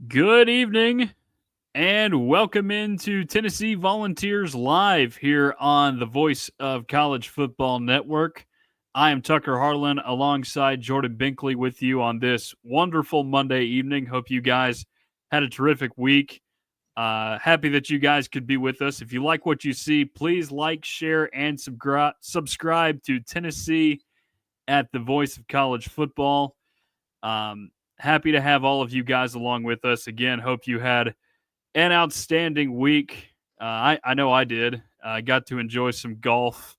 Good evening and welcome into Tennessee Volunteers Live here on the Voice of College Football Network. I am Tucker Harlan alongside Jordan Binkley with you on this wonderful Monday evening. Hope you guys had a terrific week. Happy that you guys could be with us. If you like what you see, please like, share, and subscribe to Tennessee at the Voice of College Football. Happy to have all of you guys along with us. Again, hope you had an outstanding week. I know I did. I got to enjoy some golf.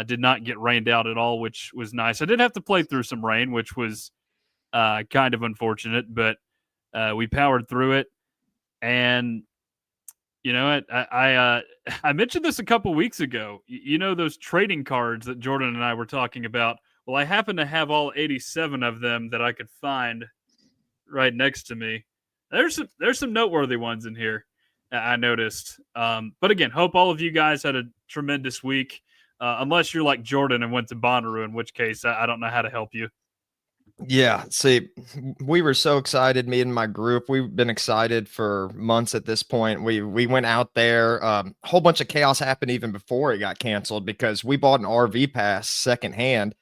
Did not get rained out at all, which was nice. I did have to play through some rain, which was kind of unfortunate, but we powered through it. And you know what? I mentioned this a couple weeks ago. You know those trading cards that Jordan and I were talking about. Well, I happen to have all 87 of them that I could find right next to me. There's some noteworthy ones in here I noticed. But again, hope all of you guys had a tremendous week. Unless you're like Jordan and went to Bonnaroo, in which case I don't know how to help you. Yeah, see, we were so excited, me and my group. We've been excited for months at this point. We went out there. A whole bunch of chaos happened even before it got canceled because we bought an RV pass secondhand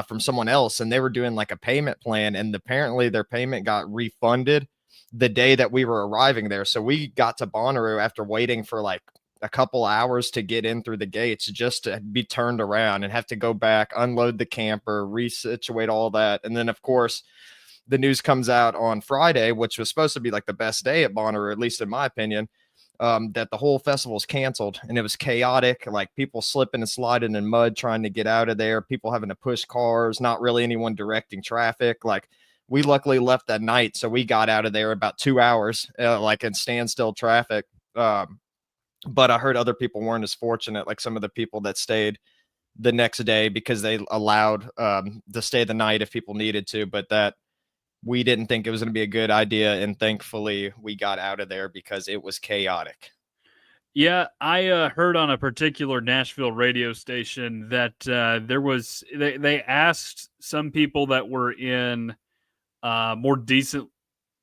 from someone else, and they were doing like a payment plan, and apparently their payment got refunded the day that we were arriving there. So we got to Bonnaroo after waiting for like a couple hours to get in through the gates just to be turned around and have to go back, unload the camper, resituate all that. And then, of course, the news comes out on Friday, which was supposed to be like the best day at Bonnaroo, at least in my opinion, that the whole festival is canceled, and it was chaotic, like people slipping and sliding in mud trying to get out of there, people having to push cars, not really anyone directing traffic. Like, we luckily left that night, so we got out of there about 2 hours, like in standstill traffic. But I heard other people weren't as fortunate, like some of the people that stayed the next day because they allowed to stay the night if people needed to, but that we didn't think it was going to be a good idea. And thankfully we got out of there because it was chaotic. Yeah, I heard on a particular Nashville radio station that they asked some people that were in more decent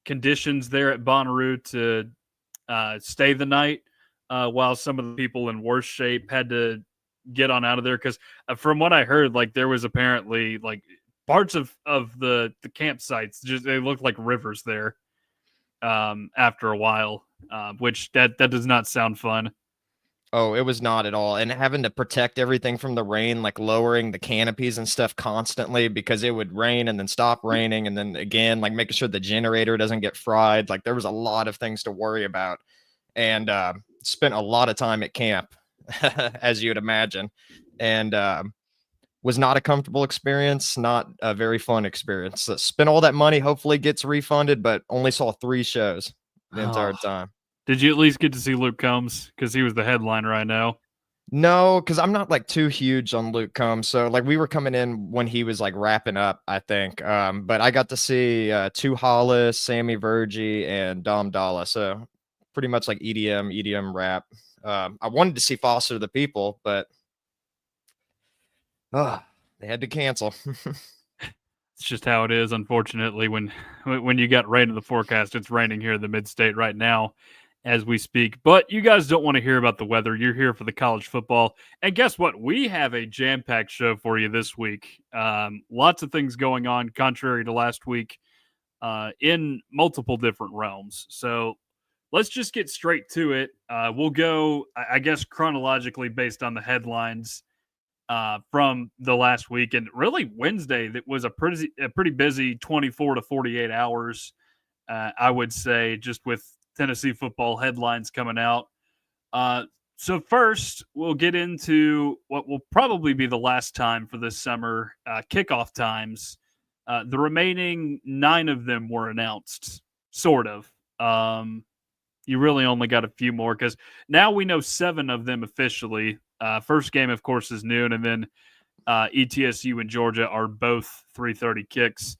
conditions there at Bonnaroo to stay the night, while some of the people in worse shape had to get on out of there. Because from what I heard, like there was apparently like parts of the campsites just they looked like rivers there after a while, which that does not sound fun. Oh, it was not at all. And having to protect everything from the rain, like lowering the canopies and stuff constantly because it would rain and then stop raining. And then again, like making sure the generator doesn't get fried. Like there was a lot of things to worry about. And spent a lot of time at camp, as you'd imagine. And was not a comfortable experience, not a very fun experience. So spent all that money, hopefully gets refunded, but only saw 3 shows the Oh, entire time. did you at least get to see Luke Combs because he was the headliner? I know. No, because I'm not like too huge on Luke Combs. So like we were coming in when he was like wrapping up, I think. But I got to see Tu Hollis, Sammy Vergi, and Dom Dalla. So pretty much like EDM rap. I wanted to see Foster the People, but they had to cancel. It's just how it is, unfortunately. When you got rain in the forecast, it's raining here in the mid-state right now as we speak. But you guys don't want to hear about the weather. You're here for the college football. And guess what? We have a jam-packed show for you this week. Lots of things going on, contrary to last week, in multiple different realms. So let's just get straight to it. We'll go, I guess, chronologically based on the headlines from the last week, and really Wednesday that was a pretty busy 24 to 48 hours. I would say just with Tennessee football headlines coming out. Uh, so first, we'll get into what will probably be the last time for this summer kickoff times. The remaining 9 of them were announced, sort of. You really only got a few more because now we know 7 of them officially. First game, of course, is noon, and then ETSU and Georgia are both 3:30 kicks.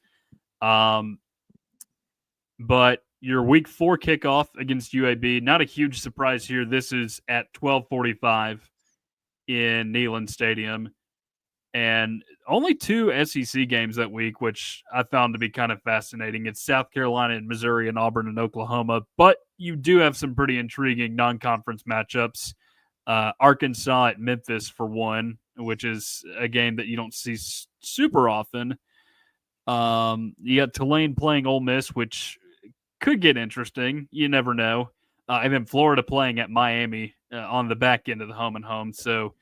But your week 4 kickoff against UAB, not a huge surprise here. This is at 12:45 in Neyland Stadium. And only 2 SEC games that week, which I found to be kind of fascinating. It's South Carolina and Missouri and Auburn and Oklahoma, but you do have some pretty intriguing non-conference matchups. Arkansas at Memphis for one, which is a game that you don't see super often. You got Tulane playing Ole Miss, which could get interesting. You never know. And then Florida playing at Miami on the back end of the home and home. So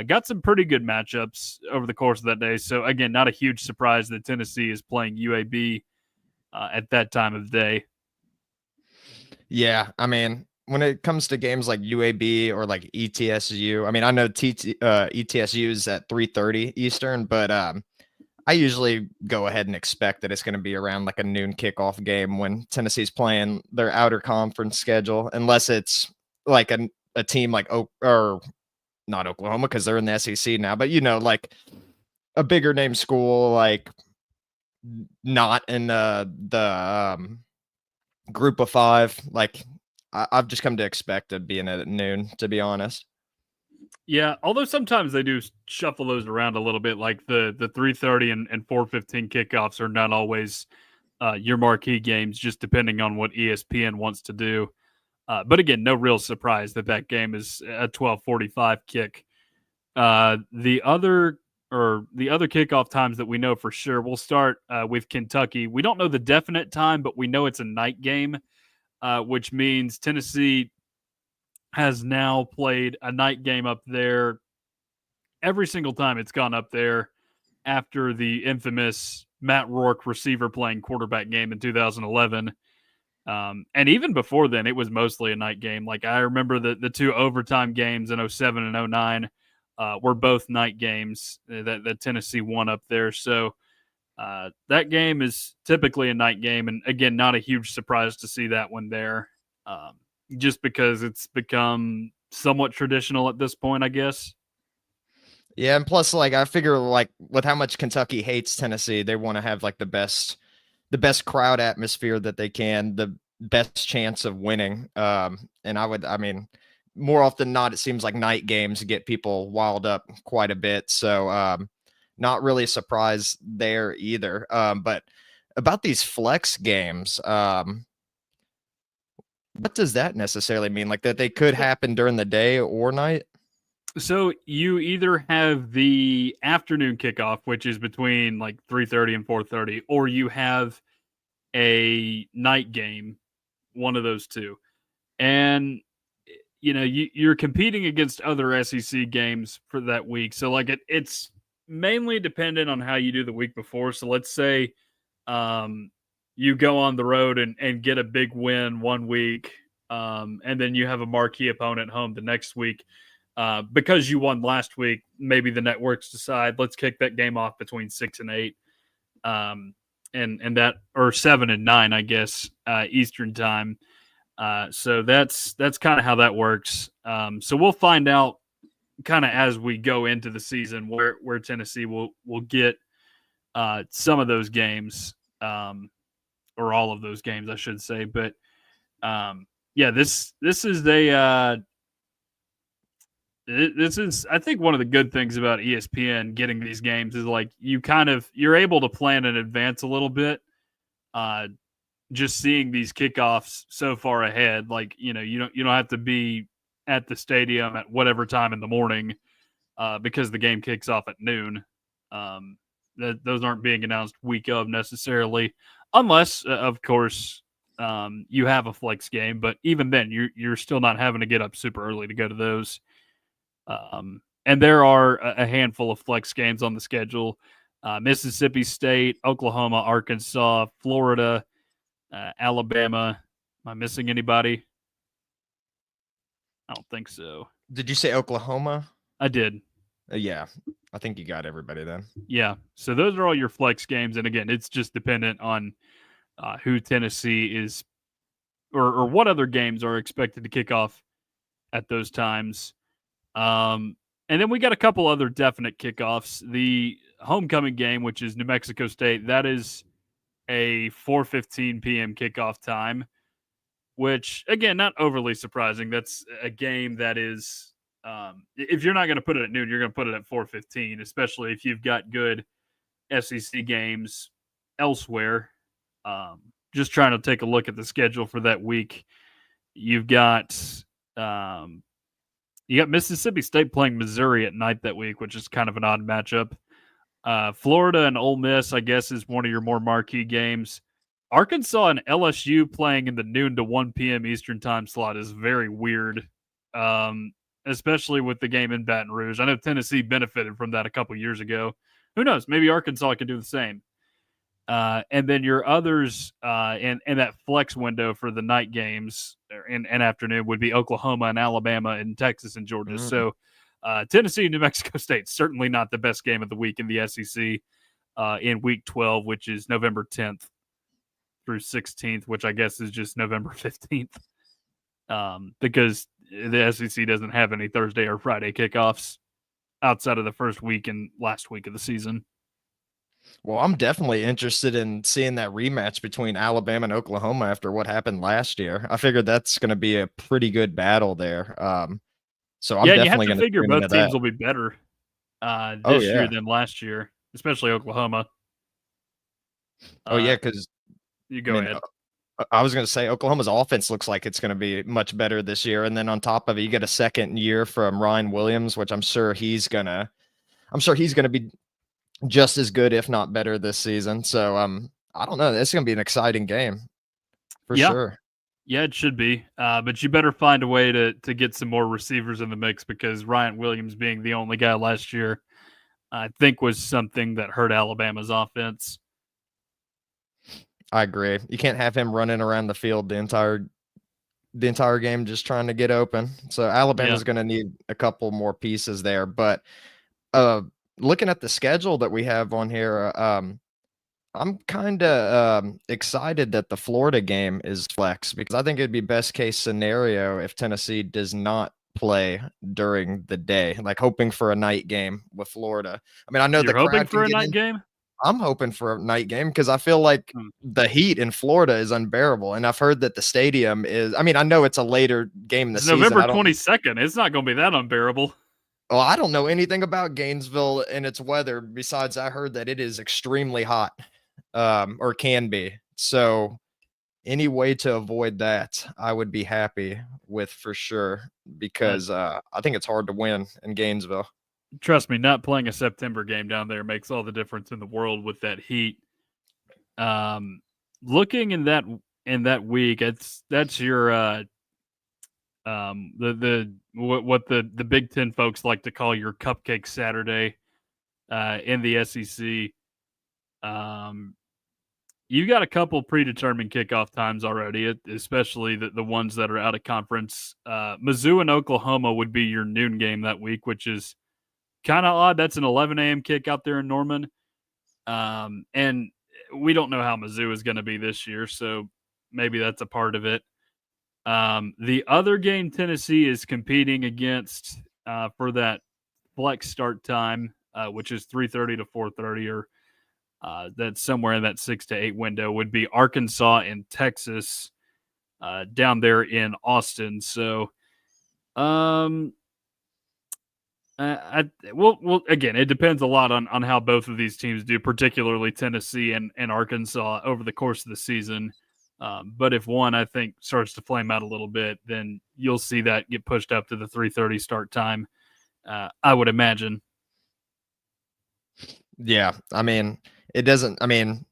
got some pretty good matchups over the course of that day. So again, not a huge surprise that Tennessee is playing UAB at that time of day. Yeah, I mean, when it comes to games like UAB or like ETSU, I mean, I know ETSU is at 3:30 Eastern, but I usually go ahead and expect that it's going to be around like a noon kickoff game when Tennessee's playing their outer conference schedule, unless it's like a team like or not Oklahoma because they're in the SEC now, but like a bigger name school, like not in the group of 5. Like I've just come to expect it being at noon, to be honest. Yeah, although sometimes they do shuffle those around a little bit, like the 3:30 and 4:15 kickoffs are not always your marquee games, just depending on what ESPN wants to do. But again, no real surprise that game is a 12:45 kick. The other kickoff times that we know for sure, we'll start with Kentucky. We don't know the definite time, but we know it's a night game, which means Tennessee has now played a night game up there every single time it's gone up there after the infamous Matt Rourke receiver playing quarterback game in 2011. And even before then, it was mostly a night game. Like I remember the 2 overtime games in 07 and 09 were both night games that Tennessee won up there. So that game is typically a night game. And again, not a huge surprise to see that one there, just because it's become somewhat traditional at this point, I guess. Yeah, and plus, like I figure, like with how much Kentucky hates Tennessee, they want to have like the best crowd atmosphere that they can, the best chance of winning. And I mean, more often than not, it seems like night games get people wild up quite a bit. So, not really surprised there either. But about these flex games, what does that necessarily mean? Like that they could happen during the day or night? So you either have the afternoon kickoff, which is between like 3:30 and 4:30, or you have a night game, one of those two. And you're competing against other SEC games for that week. So like it's mainly dependent on how you do the week before. So let's say you go on the road and get a big win one week, and then you have a marquee opponent home the next week. Because you won last week, maybe the networks decide let's kick that game off between 6 and 8, and that, or 7 and 9, I guess, Eastern time. So that's kind of how that works. So we'll find out kind of as we go into the season where Tennessee will get some of those games, or all of those games, I should say. But yeah, this is this is, I think, one of the good things about ESPN getting these games is like you're able to plan in advance a little bit. Just seeing these kickoffs so far ahead, like you don't have to be at the stadium at whatever time in the morning because the game kicks off at noon. Those aren't being announced week of necessarily, unless of course you have a flex game. But even then, you're still not having to get up super early to go to those. And there are a handful of flex games on the schedule: Mississippi State, Oklahoma, Arkansas, Florida, Alabama. Am I missing anybody? I don't think so. Did you say Oklahoma? I did. Yeah, I think you got everybody then. Yeah. So those are all your flex games. And again, it's just dependent on who Tennessee is, or what other games are expected to kick off at those times. And then we got a couple other definite kickoffs. The homecoming game, which is New Mexico State, that is a 4:15 p.m. kickoff time, which again, not overly surprising. That's a game that is If you're not going to put it at noon, you're going to put it at 4:15, especially if you've got good SEC games elsewhere. Just trying to take a look at the schedule for that week. You've got Mississippi State playing Missouri at night that week, which is kind of an odd matchup. Florida and Ole Miss, I guess, is one of your more marquee games. Arkansas and LSU playing in the noon to 1 p.m. Eastern time slot is very weird, especially with the game in Baton Rouge. I know Tennessee benefited from that a couple years ago. Who knows? Maybe Arkansas can do the same. And then your others in that flex window for the night games and afternoon would be Oklahoma and Alabama and Texas and Georgia. So Tennessee and New Mexico State, certainly not the best game of the week in the SEC in week 12, which is November 10th through 16th, which I guess is just November 15th because the SEC doesn't have any Thursday or Friday kickoffs outside of the first week and last week of the season. Well, I'm definitely interested in seeing that rematch between Alabama and Oklahoma after what happened last year. I figured that's going to be a pretty good battle there. So I'm definitely going to figure both teams will be better this year than last year, especially Oklahoma. Because you go ahead. I was going to say Oklahoma's offense looks like it's going to be much better this year, and then on top of it, you get a second year from Ryan Williams, which I'm sure he's going to be just as good, if not better, this season. So I don't know. It's going to be an exciting game for sure. Yeah, it should be. But you better find a way to get some more receivers in the mix because Ryan Williams being the only guy last year, I think was something that hurt Alabama's offense. I agree. You can't have him running around the field the entire game just trying to get open. So Alabama's going to need a couple more pieces there. But looking at the schedule that we have on here, I'm kind of excited that the Florida game is flex because I think it'd be best case scenario if Tennessee does not play during the day, like hoping for a night game with Florida. I mean, I know you're hoping for a night game. I'm hoping for a night game because I feel like the heat in Florida is unbearable. And I've heard that the stadium is, I mean, I know it's a later game in the season. November 22nd. It's not going to be that unbearable. Well, I don't know anything about Gainesville and its weather besides I heard that it is extremely hot or can be. So any way to avoid that, I would be happy with for sure because I think it's hard to win in Gainesville. Trust me, not playing a September game down there makes all the difference in the world with that heat. Looking in that week, that's your what the Big Ten folks like to call your Cupcake Saturday in the SEC. You got a couple predetermined kickoff times already, especially the ones that are out of conference. Mizzou and Oklahoma would be your noon game that week, which is kind of odd. That's an 11 a.m. kick out there in Norman. And we don't know how Mizzou is going to be this year, so maybe that's a part of it. The other game Tennessee is competing against for that flex start time, which is 3:30 to 4:30, or that's somewhere in that 6 to 8 window, would be Arkansas and Texas down there in Austin. So, well, again, it depends a lot on how both of these teams do, particularly Tennessee and Arkansas over the course of the season. But if one, I think, starts to flame out a little bit, then you'll see that get pushed up to the 3:30 start time, I would imagine. Yeah, I mean, it doesn't – I mean,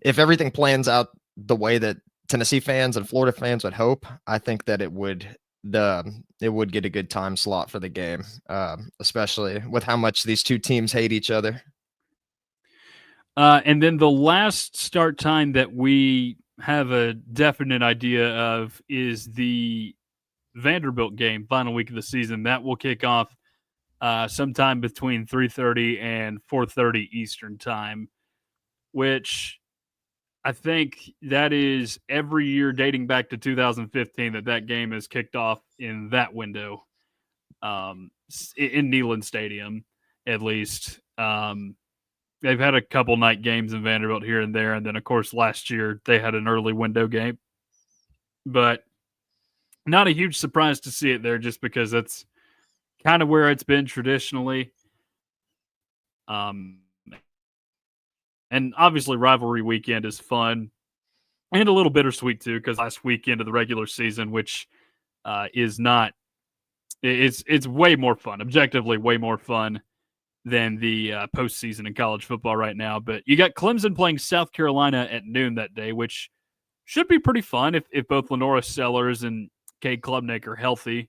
if everything plans out the way that Tennessee fans and Florida fans would hope, I think that it would get a good time slot for the game, especially with how much these two teams hate each other. And then the last start time that we have a definite idea of is the Vanderbilt game, final week of the season. That will kick off sometime between 3:30 and 4:30 Eastern time, which I think that is every year dating back to 2015 that game is kicked off in that window, in Neyland Stadium, at least. They've had a couple night games in Vanderbilt here and there, and then, of course, last year they had an early window game. But not a huge surprise to see it there just because that's kind of where it's been traditionally. Um, and obviously, rivalry weekend is fun and a little bittersweet too, because last weekend of the regular season, which is not, it's way more fun, objectively way more fun than the postseason in college football right now. But you got Clemson playing South Carolina at noon that day, which should be pretty fun if both Lenora Sellers and Cade Klubnik are healthy.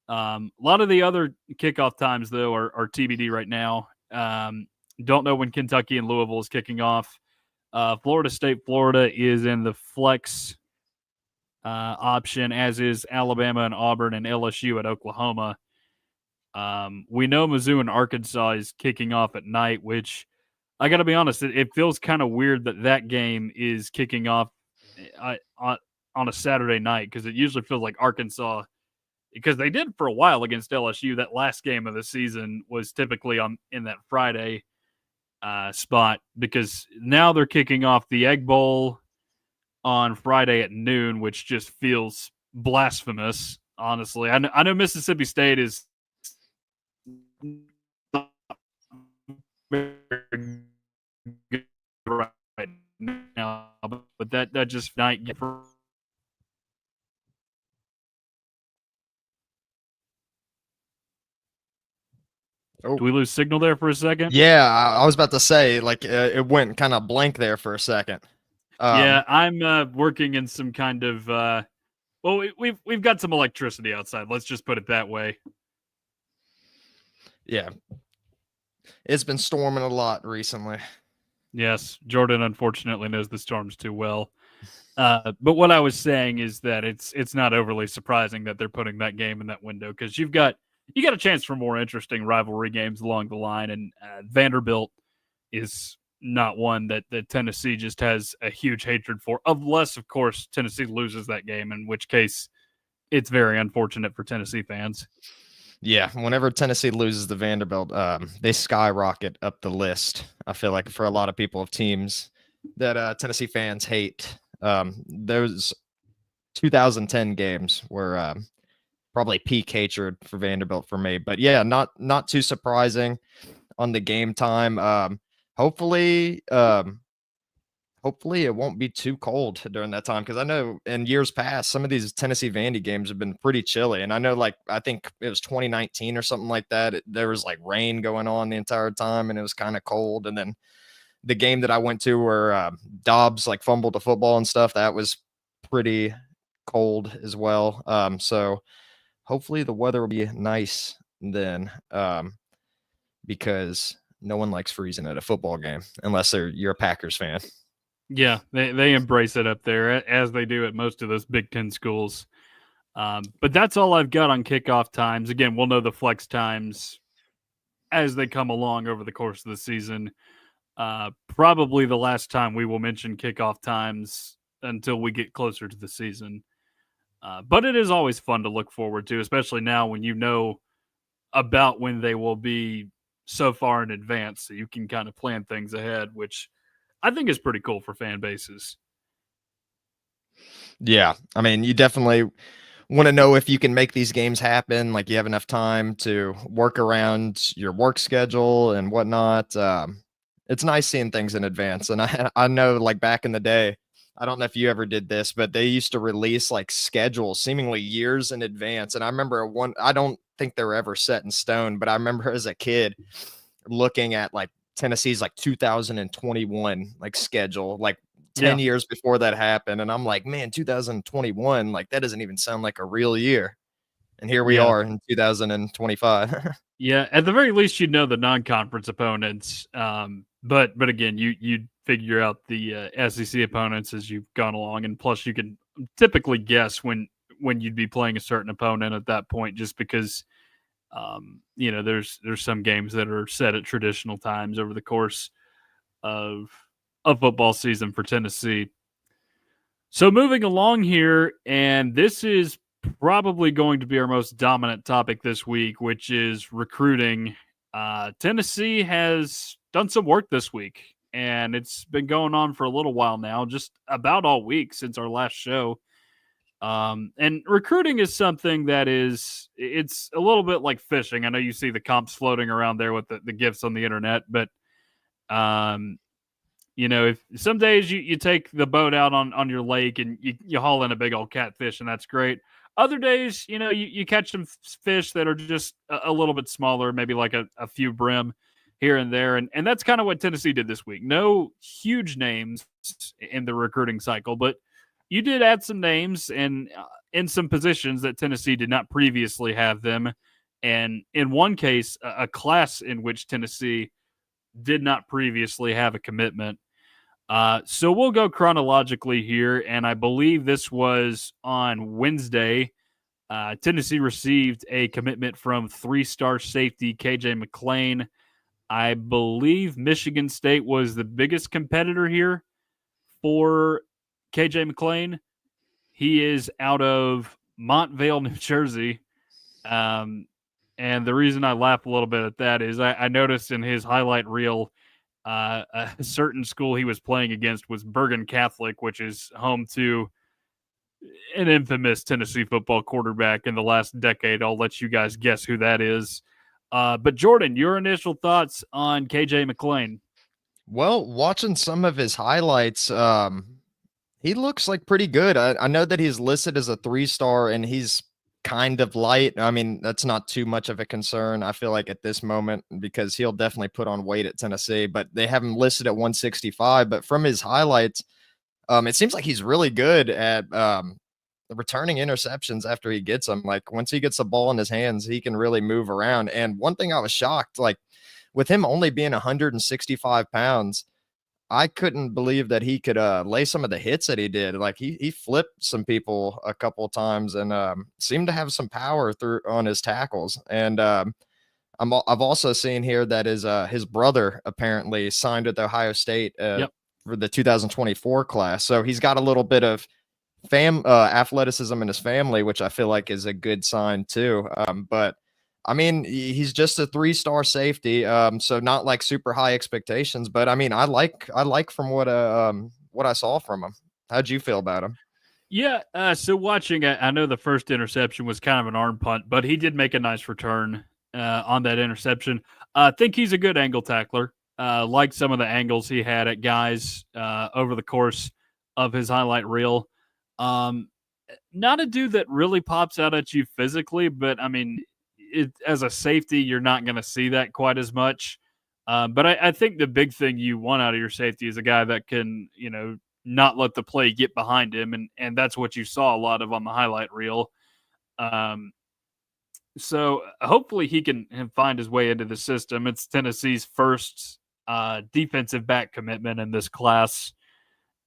A lot of the other kickoff times, though, are TBD right now. Don't know when Kentucky and Louisville is kicking off. Florida State, Florida is in the flex option, as is Alabama and Auburn and LSU at Oklahoma. We know Mizzou and Arkansas is kicking off at night, which I got to be honest, it feels kind of weird that game is kicking off on a Saturday night, because it usually feels like Arkansas, because they did for a while against LSU. That last game of the season was typically in that Friday spot, because now they're kicking off the Egg Bowl on Friday at noon, which just feels blasphemous, honestly. I know Mississippi State is not very good right now, but that just night. Oh, Do we lose signal there for a second? yeah, I was about to say, like, it went kind of blank there for a second. Yeah, I'm working in some kind of well, we've got some electricity outside. Let's just put it that way. Yeah, it's been storming a lot recently. Yes, Jordan unfortunately knows the storms too well. But what I was saying is that it's not overly surprising that they're putting that game in that window, because you got a chance for more interesting rivalry games along the line, and Vanderbilt is not one that Tennessee just has a huge hatred for, unless of course Tennessee loses that game, in which case it's very unfortunate for Tennessee fans. Yeah, whenever Tennessee loses to Vanderbilt, they skyrocket up the list. I feel like for a lot of people of teams that Tennessee fans hate. Those 2010 games were probably peak hatred for Vanderbilt for me. But yeah, not too surprising on the game time. Hopefully, hopefully it won't be too cold during that time, because I know in years past some of these Tennessee Vandy games have been pretty chilly, and I know, like, I think it was 2019 or something like that. There was like rain going on the entire time, and it was kind of cold. And then the game that I went to where Dobbs like fumbled the football and stuff, that was pretty cold as well. So hopefully the weather will be nice then, because no one likes freezing at a football game unless you're a Packers fan. Yeah, they embrace it up there, as they do at most of those Big Ten schools. But that's all I've got on kickoff times. Again, we'll know the flex times as they come along over the course of the season. Probably the last time we will mention kickoff times until we get closer to the season. But it is always fun to look forward to, especially now when you know about when they will be so far in advance, so you can kind of plan things ahead, which I think is pretty cool for fan bases. Yeah, I mean, you definitely want to know if you can make these games happen, like you have enough time to work around your work schedule and whatnot. It's nice seeing things in advance. And I know, like, back in the day, I don't know if you ever did this, but they used to release like schedules seemingly years in advance. And I remember I don't think they were ever set in stone, but I remember as a kid looking at like Tennessee's like 2021 like schedule, like 10 Yeah, years before that happened. And I'm like, man, 2021, like that doesn't even sound like a real year. And here we yeah, are in 2025. yeah. At the very least, you'd know the non-conference opponents. But again, you'd figure out the SEC opponents as you've gone along, and plus you can typically guess when you'd be playing a certain opponent at that point, just because there's some games that are set at traditional times over the course of a football season for Tennessee. So moving along here, and this is probably going to be our most dominant topic this week, which is recruiting. Tennessee has done some work this week, and it's been going on for a little while now, just about all week since our last show. And recruiting is something that it's a little bit like fishing. I know you see the comps floating around there with the gifts on the internet, but um, if some days you take the boat out on your lake and you haul in a big old catfish, and that's great. Other days, you catch some fish that are just a little bit smaller, maybe like a few brim here and there. And that's kind of what Tennessee did this week. No huge names in the recruiting cycle, but you did add some names and in some positions that Tennessee did not previously have them. And in one case, a class in which Tennessee did not previously have a commitment. So we'll go chronologically here, and I believe this was on Wednesday. Tennessee received a commitment from three-star safety KJ McClain. I believe Michigan State was the biggest competitor here for KJ McClain. He is out of Montvale, New Jersey. And the reason I laugh a little bit at that is I noticed in his highlight reel a certain school he was playing against was Bergen Catholic, which is home to an infamous Tennessee football quarterback in the last decade. I'll let you guys guess who that is. But Jordan, your initial thoughts on KJ McClain? Well, watching some of his highlights, he looks like pretty good. I know that he's listed as a 3-star and he's kind of light. I mean, that's not too much of a concern, I feel like, at this moment, because he'll definitely put on weight at Tennessee, but they have him listed at 165. But from his highlights, it seems like he's really good at returning interceptions after he gets them. Like, once he gets the ball in his hands, he can really move around. And one thing I was shocked, like, with him only being 165 pounds, I couldn't believe that he could lay some of the hits that he did. Like, he flipped some people a couple of times and seemed to have some power through on his tackles. And I've also seen here that his brother apparently signed with Ohio State Yep. for the 2024 class. So he's got a little bit of athleticism in his family, which I feel like is a good sign too. But I mean, he's just a 3-star safety, so not like super high expectations. But I mean, I like from what I saw from him. How'd you feel about him? Yeah, so watching, I know the first interception was kind of an arm punt, but he did make a nice return on that interception. I think he's a good angle tackler. Like some of the angles he had at guys over the course of his highlight reel. Not a dude that really pops out at you physically, but I mean, as a safety, you're not going to see that quite as much. But I think the big thing you want out of your safety is a guy that can, not let the play get behind him, and that's what you saw a lot of on the highlight reel. So hopefully he can find his way into the system. It's Tennessee's first defensive back commitment in this class.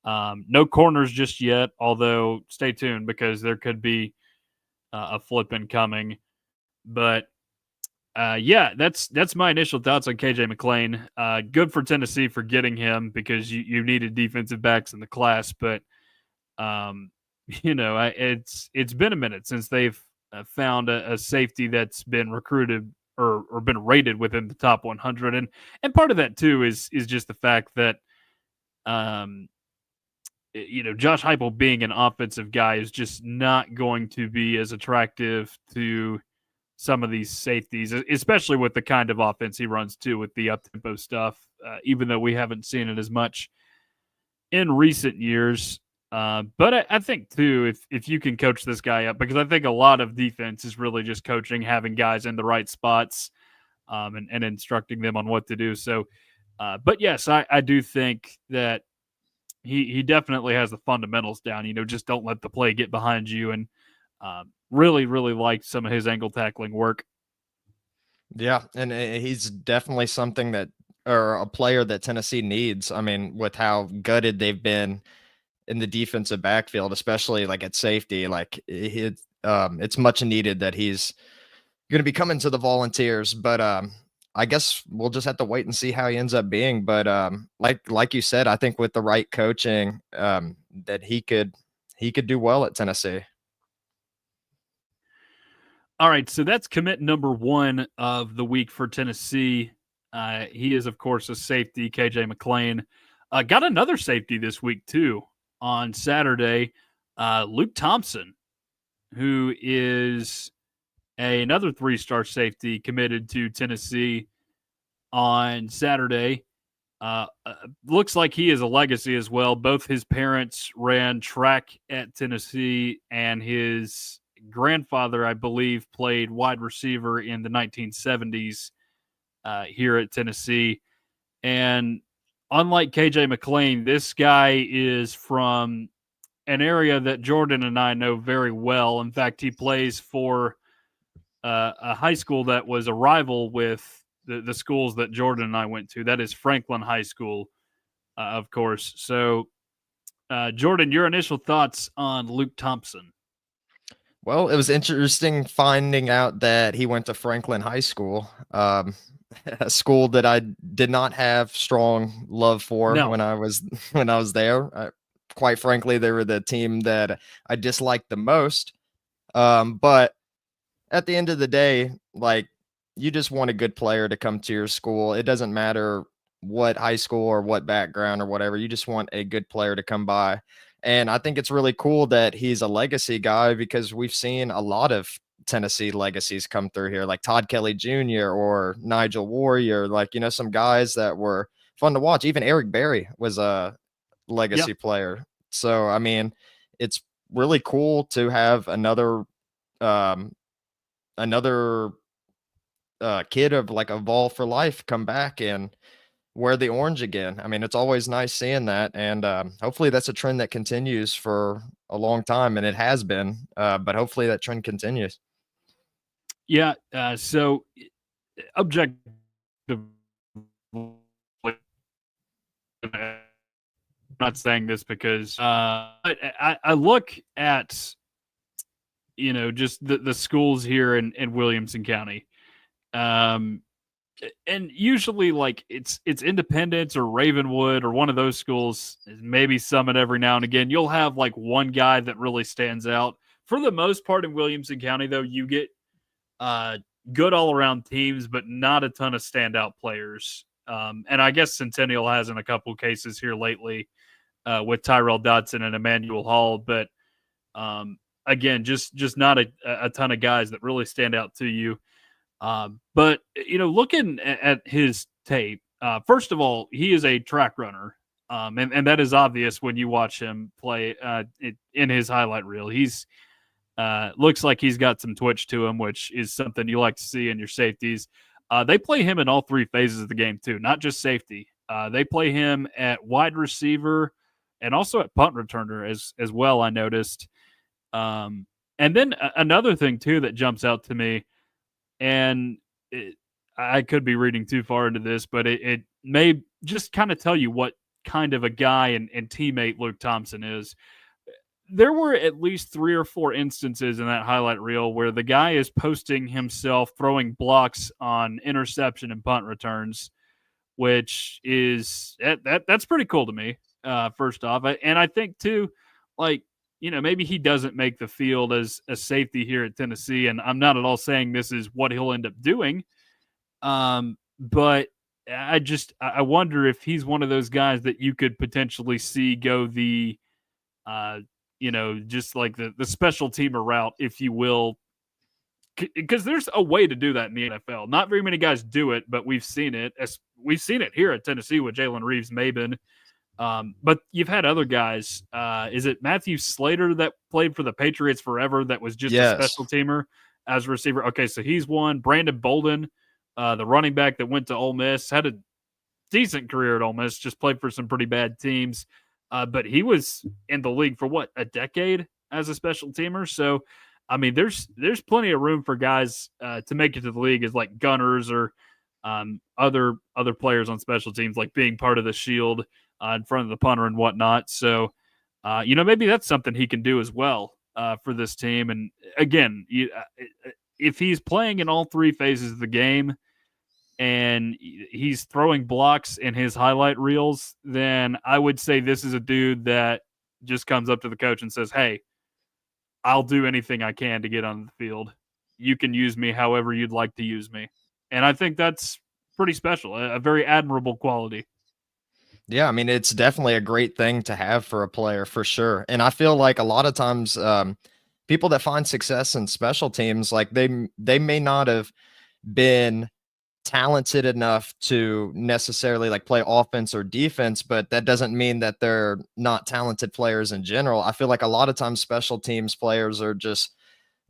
No corners just yet, although stay tuned because there could be a flip incoming. But yeah, that's my initial thoughts on KJ McClain. Good for Tennessee for getting him because you needed defensive backs in the class. But it's been a minute since they've found a safety that's been recruited or been rated within the top 100, and part of that too is just the fact that Josh Heupel being an offensive guy is just not going to be as attractive to some of these safeties, especially with the kind of offense he runs too, with the up-tempo stuff, even though we haven't seen it as much in recent years. But I think too, if you can coach this guy up, because I think a lot of defense is really just coaching, having guys in the right spots, and instructing them on what to do. So, but yes, I do think that he definitely has the fundamentals down. Just don't let the play get behind you, and really, really liked some of his angle tackling work. Yeah, and he's definitely something or a player that Tennessee needs. I mean, with how gutted they've been in the defensive backfield, especially like at safety, like it's much needed that he's going to be coming to the Volunteers. But I guess we'll just have to wait and see how he ends up being. But like you said, I think with the right coaching, that he could do well at Tennessee. All right, so that's commit number one of the week for Tennessee. He is, of course, a safety, KJ McClain. Got another safety this week, too, on Saturday. Luke Thompson who is another three-star safety committed to Tennessee on Saturday. Looks like he is a legacy as well. Both his parents ran track at Tennessee, and his grandfather, I believe, played wide receiver in the 1970s here at Tennessee. And unlike KJ McLean, this guy is from an area that Jordan and I know very well. In fact, he plays for a high school that was a rival with the schools that Jordan and I went to. That is Franklin High School, of course. So, Jordan, your initial thoughts on Luke Thompson? Well, it was interesting finding out that he went to Franklin High School, a school that I did not have strong love for No. when I was when I was there. Quite frankly, they were the team that I disliked the most. But at the end of the day, like, you just want a good player to come to your school. It doesn't matter what high school or what background or whatever. You just want a good player to come by. And I think it's really cool that he's a legacy guy because we've seen a lot of Tennessee legacies come through here, like Todd Kelly Jr. or Nigel Warrior, like, some guys that were fun to watch. Even Eric Berry was a legacy player. So, I mean, it's really cool to have um, another kid of like a Vol for life come back and wear the orange again. I mean, it's always nice seeing that, and hopefully that's a trend that continues for a long time, and it has been. But hopefully that trend continues. Yeah. So, objective. Not saying this because I look at just the schools here in Williamson County, and usually like it's Independence or Ravenwood or one of those schools, maybe Summit every now and again. You'll have like one guy that really stands out. For the most part in Williamson County, though, you get good all around teams, but not a ton of standout players. And I guess Centennial has in a couple cases here lately with Tyrell Dotson and Emmanuel Hall, but again, just not a ton of guys that really stand out to you. But looking at his tape, first of all, he is a track runner, and that is obvious when you watch him play in his highlight reel. He's looks like he's got some twitch to him, which is something you like to see in your safeties. They play him in all three phases of the game too, not just safety. They play him at wide receiver and also at punt returner as well. I noticed. And then another thing too that jumps out to me, and I could be reading too far into this, but it may just kind of tell you what kind of a guy and teammate Luke Thompson is. There were at least 3 or 4 instances in that highlight reel where the guy is posting himself throwing blocks on interception and punt returns, which is that's pretty cool to me. First off, and I think too, like maybe he doesn't make the field as a safety here at Tennessee, and I'm not at all saying this is what he'll end up doing. But I wonder if he's one of those guys that you could potentially see go the just like the special teamer route, if you will, because there's a way to do that in the NFL. Not very many guys do it, but we've seen it. We've seen it here at Tennessee with Jalen Reeves-Maybin. But you've had other guys. Is it Matthew Slater that played for the Patriots forever that was just a special teamer as a receiver? Okay, so he's one. Brandon Bolden, the running back that went to Ole Miss, had a decent career at Ole Miss, just played for some pretty bad teams. But he was in the league for what, a decade as a special teamer. So, I mean, there's plenty of room for guys to make it to the league as like gunners or other players on special teams, like being part of the shield in front of the punter and whatnot. So, maybe that's something he can do as well for this team. And again, if he's playing in all three phases of the game, and he's throwing blocks in his highlight reels, then I would say this is a dude that just comes up to the coach and says, "Hey, I'll do anything I can to get on the field. You can use me however you'd like to use me." And I think that's pretty special, a very admirable quality. Yeah, I mean, it's definitely a great thing to have for a player for sure. And I feel like a lot of times people that find success in special teams, like they may not have been talented enough to necessarily like play offense or defense, but that doesn't mean that they're not talented players in general. I feel like a lot of times special teams players are just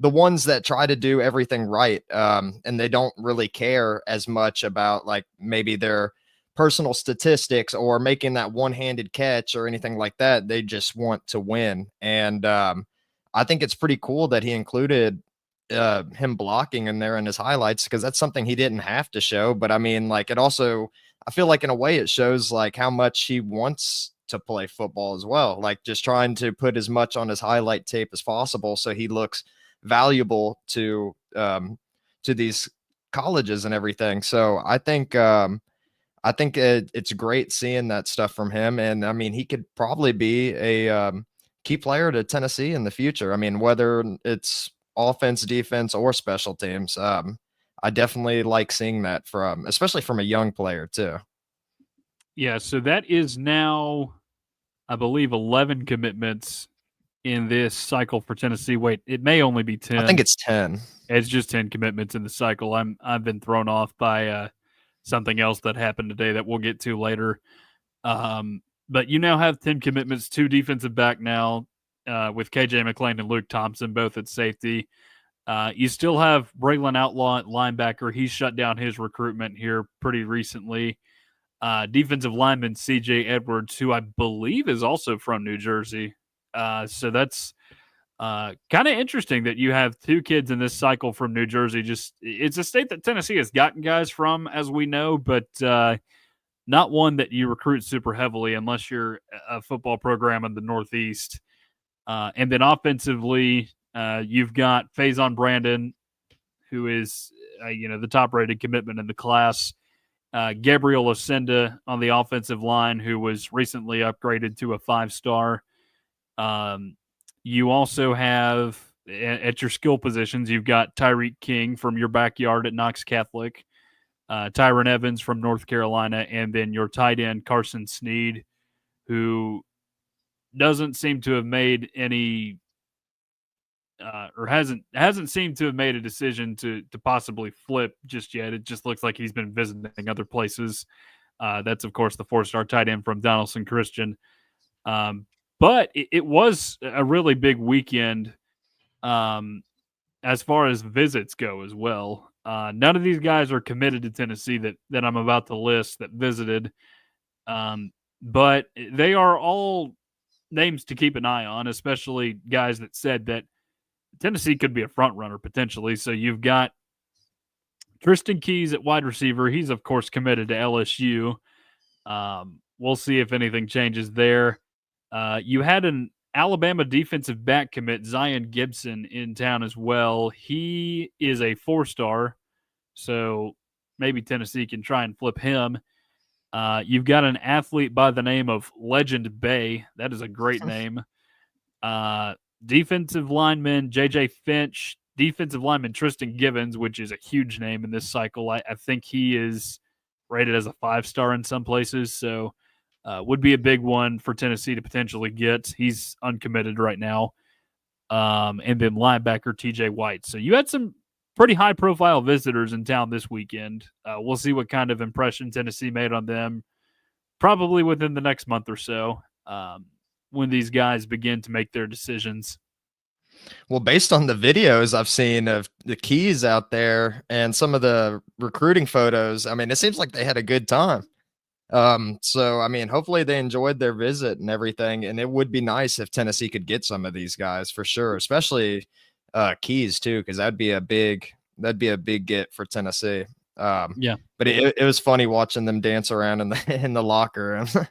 the ones that try to do everything right, and they don't really care as much about like maybe their personal statistics or making that one-handed catch or anything like that. They just want to win, and I think it's pretty cool that he included him blocking in there in his highlights, because that's something he didn't have to show. But I mean, like, it also, I feel like in a way it shows like how much he wants to play football as well, like just trying to put as much on his highlight tape as possible so he looks valuable to these colleges and everything. So I think it's great seeing that stuff from him, and I mean he could probably be a key player to Tennessee in the future. I mean, whether it's offense, defense, or special teams. I definitely like seeing that from, especially from a young player too. Yeah, so that is now, I believe, 11 commitments in this cycle for Tennessee. Wait, it may only be I think 10. it's 10. It's just 10 commitments in the cycle. I've been thrown off by something else that happened today that we'll get to later. But you now have 10 commitments, 2 defensive back now, with KJ McClain and Luke Thompson both at safety. You still have Braylon Outlaw at linebacker. He's shut down his recruitment here pretty recently. Defensive lineman CJ Edwards, who I believe is also from New Jersey. So that's kind of interesting that you have 2 kids in this cycle from New Jersey. Just it's a state that Tennessee has gotten guys from, as we know, but not one that you recruit super heavily unless you're a football program in the Northeast. And then offensively, you've got Faison Brandon, who is the top-rated commitment in the class. Gabriel Osenda on the offensive line, who was recently upgraded to a 5-star. You also have at your skill positions, you've got Tyreek King from your backyard at Knox Catholic, Tyron Evans from North Carolina, and then your tight end Carson Sneed, who doesn't seem to have made any or hasn't seemed to have made a decision to possibly flip just yet. It just looks like he's been visiting other places. That's of course the 4-star tight end from Donaldson Christian. But it was a really big weekend as far as visits go as well. None of these guys are committed to Tennessee that I'm about to list that visited. But they are all names to keep an eye on, especially guys that said that Tennessee could be a front runner potentially. So you've got Tristan Keys at wide receiver. He's, of course, committed to LSU. We'll see if anything changes there. You had an Alabama defensive back commit, Zion Gibson, in town as well. He is a 4-star, so maybe Tennessee can try and flip him. You've got an athlete by the name of Legend Bay. That is a great name. Defensive lineman J.J. Finch, defensive lineman Tristan Givens, which is a huge name in this cycle. I think he is rated as a 5-star in some places, so would be a big one for Tennessee to potentially get. He's uncommitted right now. And then linebacker TJ White. So you had some pretty high-profile visitors in town this weekend. We'll see what kind of impression Tennessee made on them probably within the next month or so. When these guys begin to make their decisions. Well, based on the videos I've seen of the Keys out there and some of the recruiting photos, I mean, it seems like they had a good time. So I mean, hopefully they enjoyed their visit and everything. And it would be nice if Tennessee could get some of these guys for sure, especially Keys too, because that'd be a big get for Tennessee. Yeah. But it was funny watching them dance around in the in the locker room.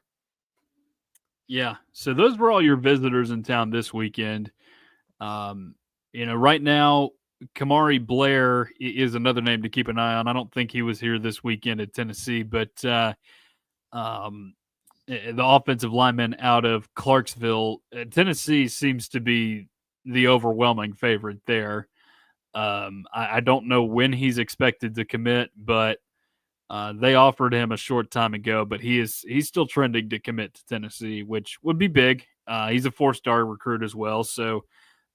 Yeah. So those were all your visitors in town this weekend. Right now, Kamari Blair is another name to keep an eye on. I don't think he was here this weekend at Tennessee, but the offensive lineman out of Clarksville, Tennessee seems to be the overwhelming favorite there. I don't know when he's expected to commit, but they offered him a short time ago, but he's still trending to commit to Tennessee, which would be big. He's a 4-star recruit as well, so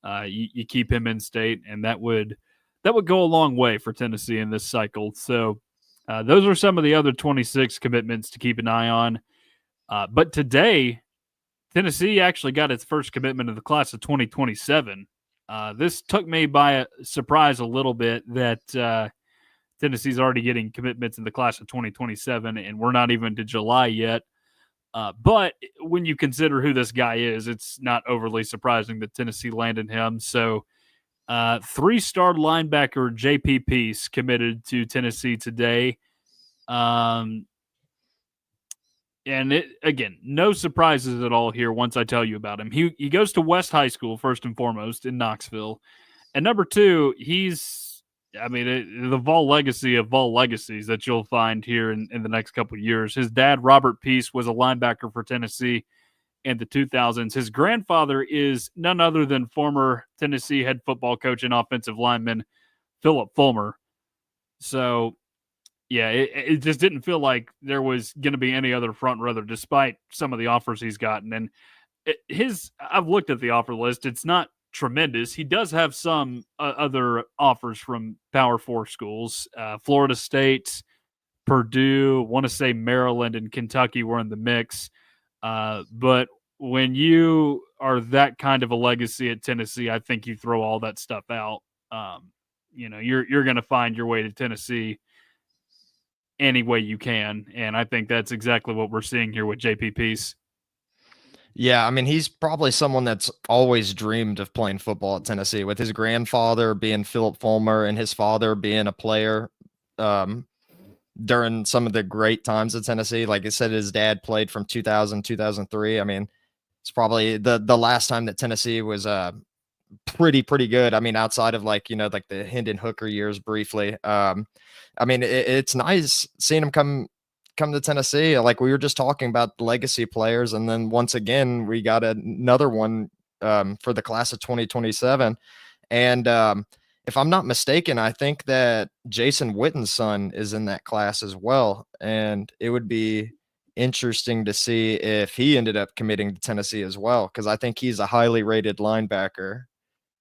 You keep him in state, and that would go a long way for Tennessee in this cycle. So those are some of the other 26 commitments to keep an eye on. But today, Tennessee actually got its first commitment of the class of 2027. This took me by a surprise a little bit that Tennessee's already getting commitments in the class of 2027, and we're not even to July yet. But when you consider who this guy is, it's not overly surprising that Tennessee landed him. So, 3-star linebacker J.P. Peace committed to Tennessee today. And again, no surprises at all here once I tell you about him. He goes to West High School, first and foremost, in Knoxville. And number two, the Vol legacy of Vol legacies that you'll find here in the next couple of years. His dad, Robert Peace, was a linebacker for Tennessee in the 2000s. His grandfather is none other than former Tennessee head football coach and offensive lineman Philip Fulmer. So, yeah, it just didn't feel like there was going to be any other front runner despite some of the offers he's gotten. And I've looked at the offer list. It's not tremendous. He does have some other offers from Power 4 schools. Florida State, Purdue, want to say Maryland and Kentucky were in the mix. But when you are that kind of a legacy at Tennessee, I think you throw all that stuff out. You're going to find your way to Tennessee any way you can, and I think that's exactly what we're seeing here with JP Peace. Yeah, I mean, he's probably someone that's always dreamed of playing football at Tennessee, with his grandfather being Philip Fulmer and his father being a player during some of the great times at Tennessee. Like I said, his dad played from 2000, 2003. I mean, it's probably the last time that Tennessee was pretty good. I mean, outside of like the Hendon Hooker years briefly. I mean, it's nice seeing him come to Tennessee. Like we were just talking about the legacy players, and then once again we got another one for the class of 2027. And if I'm not mistaken, I think that Jason Witten's son is in that class as well, and it would be interesting to see if he ended up committing to Tennessee as well, because I think he's a highly rated linebacker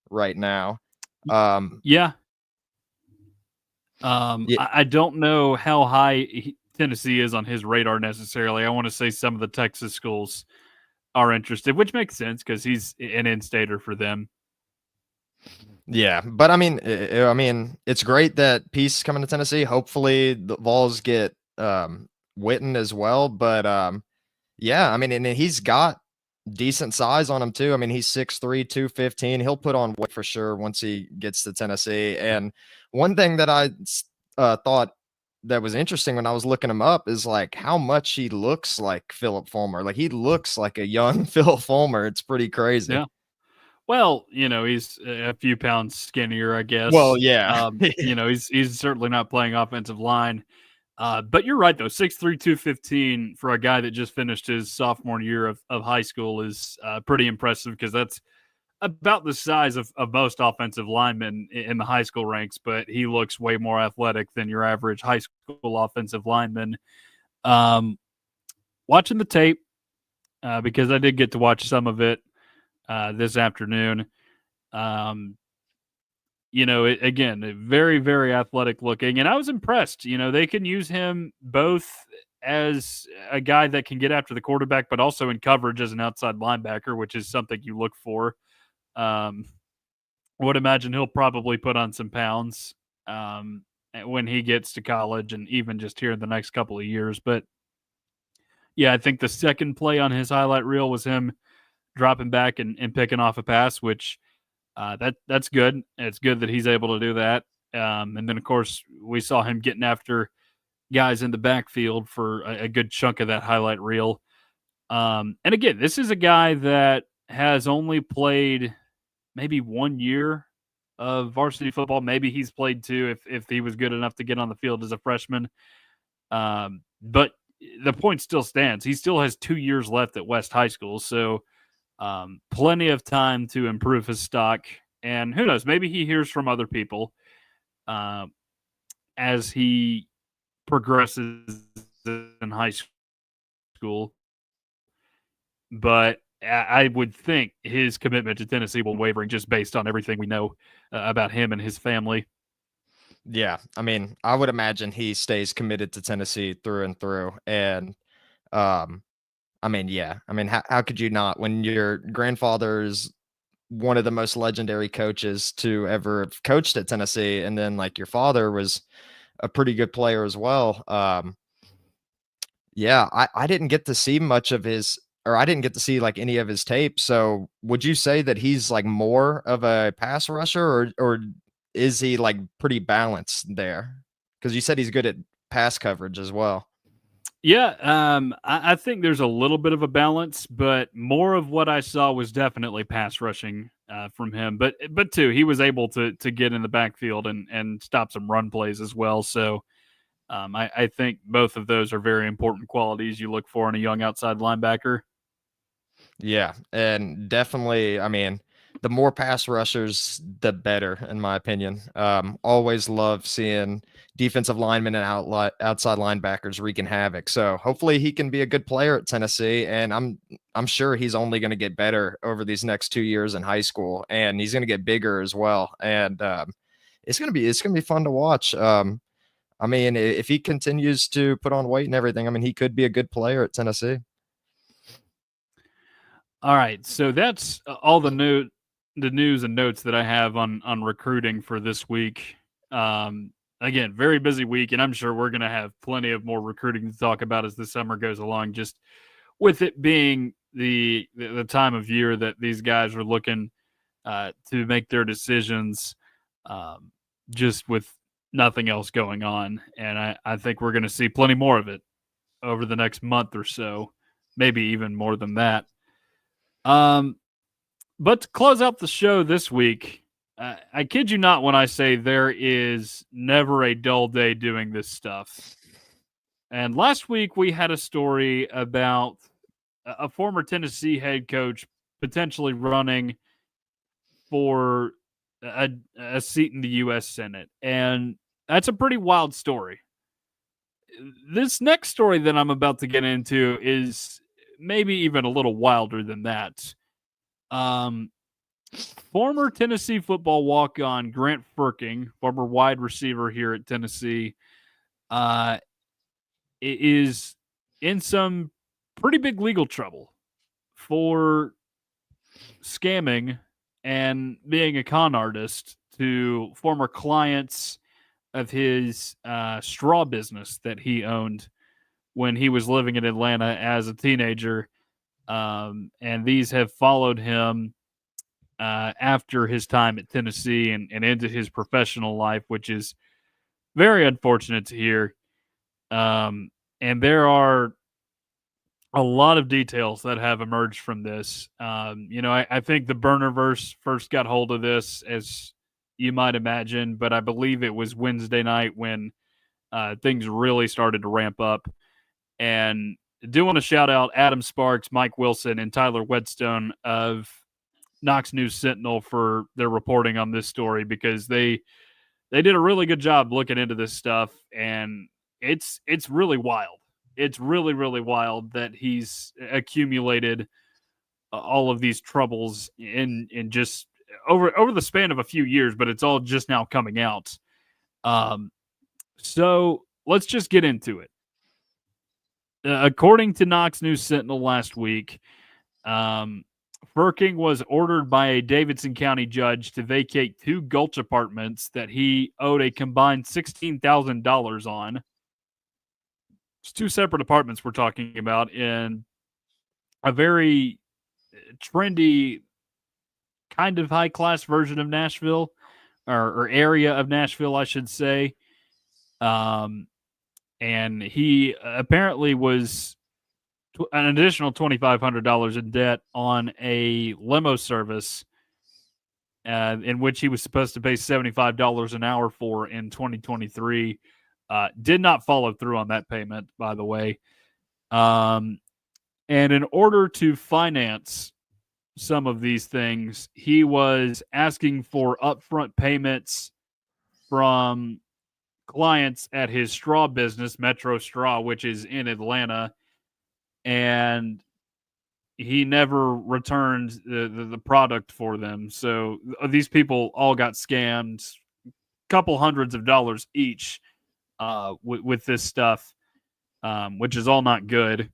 right now. Yeah. Yeah, I don't know how high Tennessee is on his radar necessarily. I want to say some of the Texas schools are interested, which makes sense because he's an in-stater for them. yeah, but I mean, it's great that Peace is coming to Tennessee. Hopefully, the Vols get Witten as well. But yeah, I mean, and he's got decent size on him too. I mean, he's 6'3", 215. He'll put on weight for sure once he gets to Tennessee. And one thing that I thought that was interesting when I was looking him up is like how much he looks like Philip Fulmer. Like he looks like a young Philip Fulmer. It's pretty crazy. Yeah. Well, he's a few pounds skinnier, I guess. Well, yeah. He's certainly not playing offensive line. But you're right, though. 6'3", 215 for a guy that just finished his sophomore year of high school is pretty impressive, because that's about the size of most offensive linemen in the high school ranks, but he looks way more athletic than your average high school offensive lineman. Watching the tape, because I did get to watch some of it this afternoon. Again, very, very athletic looking. And I was impressed. They can use him both as a guy that can get after the quarterback, but also in coverage as an outside linebacker, which is something you look for. I would imagine he'll probably put on some pounds when he gets to college, and even just here in the next couple of years. But yeah, I think the second play on his highlight reel was him dropping back and picking off a pass, which that's good. It's good that he's able to do that. And then, of course, we saw him getting after guys in the backfield for a good chunk of that highlight reel. And again, this is a guy that has only played maybe 1 year of varsity football. Maybe he's played two if he was good enough to get on the field as a freshman. But the point still stands. He still has 2 years left at West High School. So plenty of time to improve his stock. And who knows, maybe he hears from other people as he progresses in high school. But I would think his commitment to Tennessee will wavering just based on everything we know about him and his family. Yeah, I mean, I would imagine he stays committed to Tennessee through and through, and um, I mean, yeah, I mean, how could you not when your grandfather's one of the most legendary coaches to ever have coached at Tennessee, and then like your father was a pretty good player as well. Yeah, I didn't get to see much of his, or I didn't get to see like any of his tape. So would you say that he's like more of a pass rusher, or is he like pretty balanced there? Because you said he's good at pass coverage as well. Yeah, I think there's a little bit of a balance, but more of what I saw was definitely pass rushing from him. But too, he was able to get in the backfield and stop some run plays as well. So I think both of those are very important qualities you look for in a young outside linebacker. Yeah, and definitely, I mean, the more pass rushers, the better, in my opinion. Always love seeing defensive linemen and outside linebackers wreaking havoc. So hopefully he can be a good player at Tennessee, and I'm sure he's only going to get better over these next 2 years in high school, and he's going to get bigger as well. And it's gonna be fun to watch. I mean, if he continues to put on weight and everything, I mean, he could be a good player at Tennessee. All right, so that's all the news and notes that I have on recruiting for this week. Again, very busy week, and I'm sure we're going to have plenty of more recruiting to talk about as the summer goes along. Just with it being the time of year that these guys are looking to make their decisions, um, just with nothing else going on, and I think we're going to see plenty more of it over the next month or so, maybe even more than that. Um, but to close out the show this week, I kid you not when I say there is never a dull day doing this stuff. And last week we had a story about a former Tennessee head coach potentially running for a seat in the U.S. Senate. And that's a pretty wild story. This next story that I'm about to get into is maybe even a little wilder than that. Um, Former Tennessee football walk-on Grant Firking, former wide receiver here at Tennessee, uh, is in some pretty big legal trouble for scamming and being a con artist to former clients of his straw business that he owned when he was living in Atlanta as a teenager. And these have followed him after his time at Tennessee and into his professional life, which is very unfortunate to hear. And there are a lot of details that have emerged from this. I think the Burnerverse first got hold of this, as you might imagine, but I believe it was Wednesday night when things really started to ramp up. And I do want to shout out Adam Sparks, Mike Wilson, and Tyler Whetstone of Knox News Sentinel for their reporting on this story, because they did a really good job looking into this stuff, and it's really wild. It's really really wild that he's accumulated all of these troubles in just over the span of a few years, but it's all just now coming out. Um, so let's just get into it. According to Knox News Sentinel last week, um, Firking was ordered by a Davidson County judge to vacate two Gulch apartments that he owed a combined $16,000 on. It's two separate apartments we're talking about in a very trendy, kind of high class version of Nashville, or area of Nashville, I should say. Um, and he apparently was an additional $2,500 in debt on a limo service in which he was supposed to pay $75 an hour for in 2023. Did not follow through on that payment, by the way. And in order to finance some of these things, he was asking for upfront payments from clients at his straw business, Metro Straw, which is in Atlanta. And he never returned the product for them. So these people all got scammed, couple hundreds of dollars each with this stuff, which is all not good.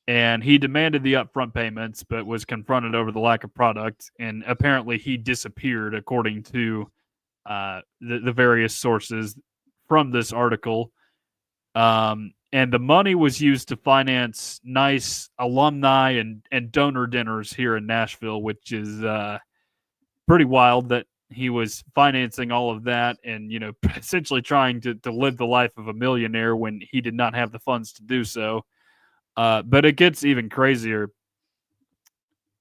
And he demanded the upfront payments, but was confronted over the lack of product. And apparently, he disappeared, according to the various sources from this article. And the money was used to finance nice alumni and donor dinners here in Nashville, which is pretty wild that he was financing all of that and, essentially trying to live the life of a millionaire when he did not have the funds to do so. But it gets even crazier.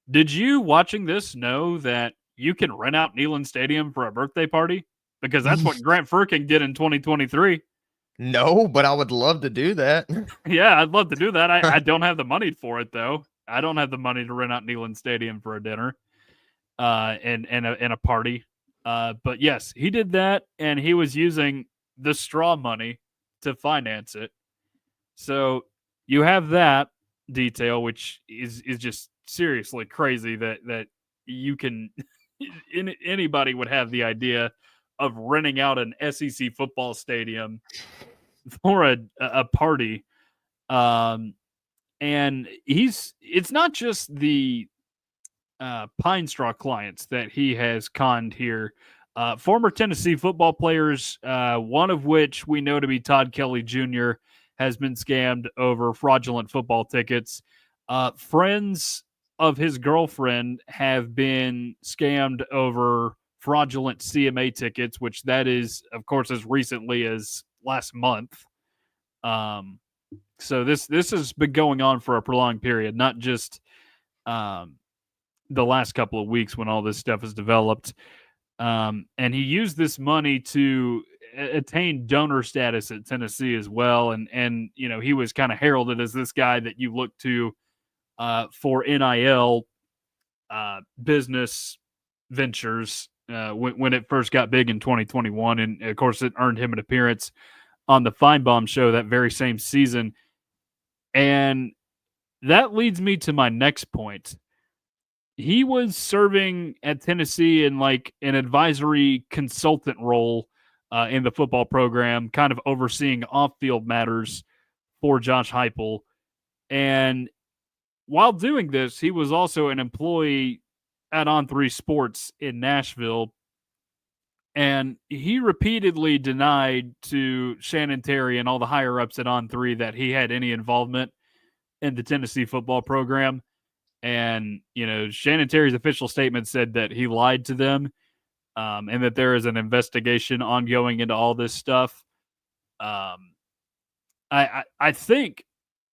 Did you, watching this, know that you can rent out Neyland Stadium for a birthday party? Because that's what Grant Furking did in 2023. No, but I would love to do that. Yeah, I'd love to do that. I don't have the money for it, though. I don't have the money to rent out Neyland Stadium for a dinner and a party. But yes, he did that, and he was using the straw money to finance it. So you have that detail, which is just seriously crazy that you can anybody would have the idea of renting out an SEC football stadium for a party. And it's not just the Pine Straw clients that he has conned here. Former Tennessee football players, one of which we know to be Todd Kelly Jr., has been scammed over fraudulent football tickets. Friends of his girlfriend have been scammed over fraudulent CMA tickets, which that is, of course, as recently as last month. So this has been going on for a prolonged period, not just the last couple of weeks when all this stuff has developed. And he used this money to attain donor status at Tennessee as well. And he was kind of heralded as this guy that you look to for NIL business ventures when it first got big in 2021. And of course, it earned him an appearance on the Feinbaum show that very same season. And that leads me to my next point. He was serving at Tennessee in like an advisory consultant role in the football program, kind of overseeing off-field matters for Josh Heupel. And while doing this, he was also an employee at On3 Sports in Nashville. And he repeatedly denied to Shannon Terry and all the higher-ups at On3 that he had any involvement in the Tennessee football program. And, Shannon Terry's official statement said that he lied to them and that there is an investigation ongoing into all this stuff. I think